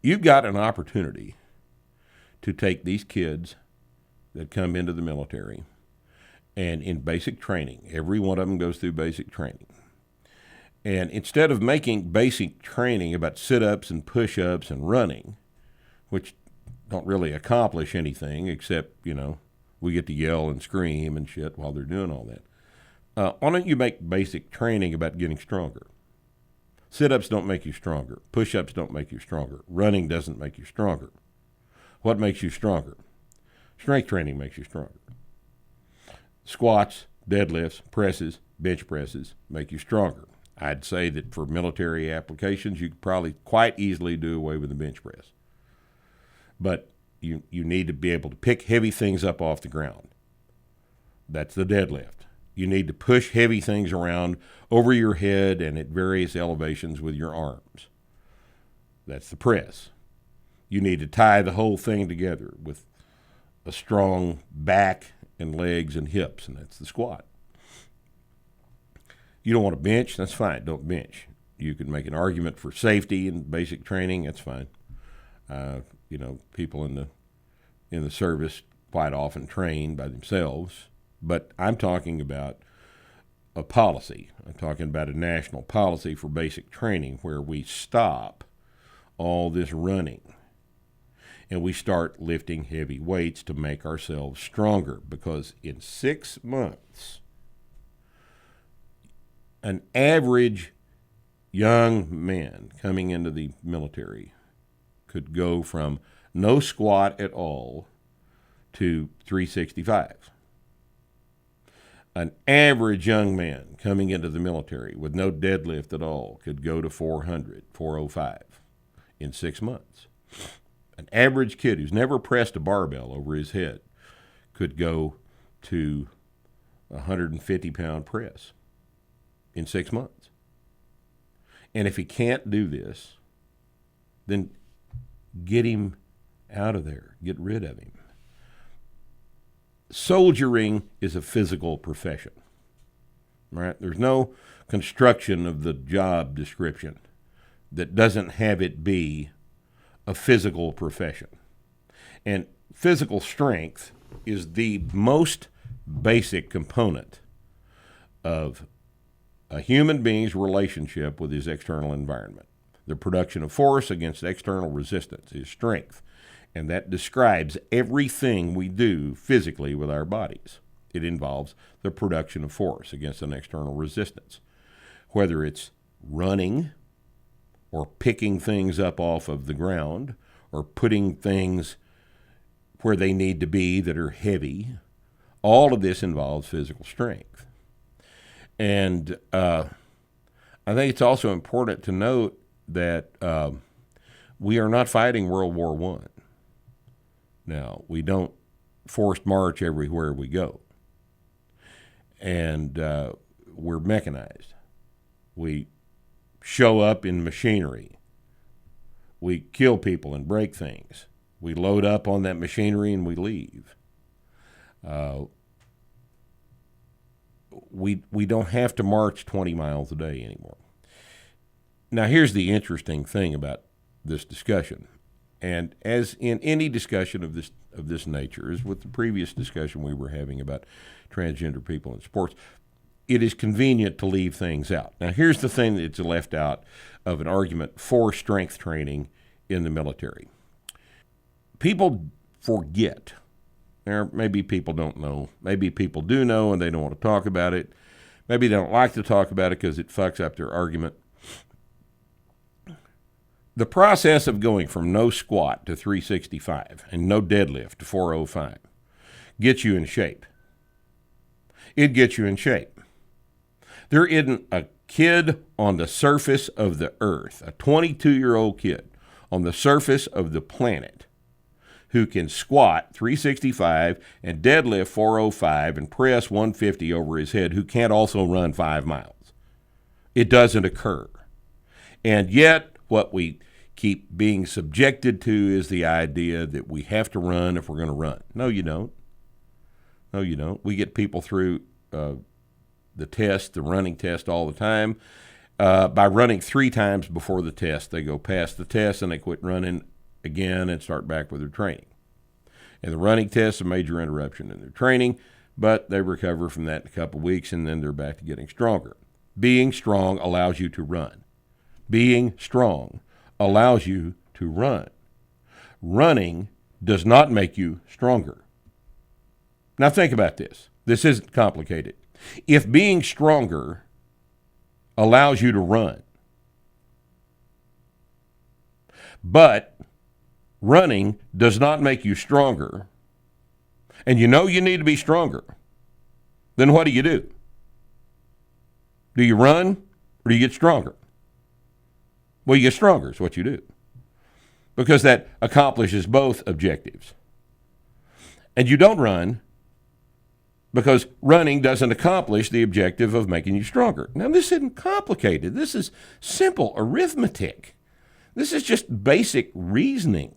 You've got an opportunity to take these kids that come into the military and in basic training, every one of them goes through basic training. And instead of making basic training about sit-ups and push-ups and running, which don't really accomplish anything except, we get to yell and scream and shit while they're doing all that. Why don't you make basic training about getting stronger? Sit-ups don't make you stronger. Push-ups don't make you stronger. Running doesn't make you stronger. What makes you stronger? Strength training makes you stronger. Squats, deadlifts, presses, bench presses make you stronger. I'd say that for military applications, you could probably quite easily do away with the bench press. But you need to be able to pick heavy things up off the ground. That's the deadlift. You need to push heavy things around over your head and at various elevations with your arms. That's the press. You need to tie the whole thing together with a strong back and legs and hips, and that's the squat. You don't want to bench, that's fine, don't bench. You can make an argument for safety and basic training, that's fine. People in the service quite often train by themselves, but I'm talking about a policy. I'm talking about a national policy for basic training where we stop all this running and we start lifting heavy weights to make ourselves stronger, because in 6 months, an average young man coming into the military could go from no squat at all to 365. An average young man coming into the military with no deadlift at all could go to 400, 405 in 6 months. An average kid who's never pressed a barbell over his head could go to a 150-pound press in 6 months. And if he can't do this, then get him out of there. Get rid of him. Soldiering is a physical profession, right? There's no construction of the job description that doesn't have it be a physical profession. And physical strength is the most basic component of a human being's relationship with his external environment. The production of force against external resistance is strength, and that describes everything we do physically with our bodies. It involves the production of force against an external resistance, whether it's running or picking things up off of the ground or putting things where they need to be that are heavy. All of this involves physical strength. And I think it's also important to note that we are not fighting World War I. Now, we don't forced march everywhere we go. And we're mechanized. We show up in machinery. We kill people and break things. We load up on that machinery and we leave. We don't have to march 20 miles a day anymore. Now, here's the interesting thing about this discussion. And as in any discussion of this nature, as with the previous discussion we were having about transgender people in sports, it is convenient to leave things out. Now, here's the thing that's left out of an argument for strength training in the military. People forget. Maybe people don't know. Maybe people do know and they don't want to talk about it. Maybe they don't like to talk about it because it fucks up their argument. The process of going from no squat to 365 and no deadlift to 405 gets you in shape. It gets you in shape. There isn't a kid on the surface of the earth, a 22-year-old kid on the surface of the planet who can squat 365 and deadlift 405 and press 150 over his head who can't also run 5 miles. It doesn't occur. And yet, what we keep being subjected to is the idea that we have to run if we're going to run. No, you don't. No, you don't. We get people through the test, the running test all the time. By running 3 times before the test, they go past the test and they quit running again and start back with their training. And the running tests a major interruption in their training, but they recover from that in a couple of weeks, and then they're back to getting stronger. Being strong allows you to run. Being strong allows you to run. Running does not make you stronger. Now think about this. This isn't complicated. If being stronger allows you to run, but running does not make you stronger, and you know you need to be stronger, then what do? Do you run or do you get stronger? Well, you get stronger is what you do, because that accomplishes both objectives. And you don't run because running doesn't accomplish the objective of making you stronger. Now, this isn't complicated. This is simple arithmetic. This is just basic reasoning.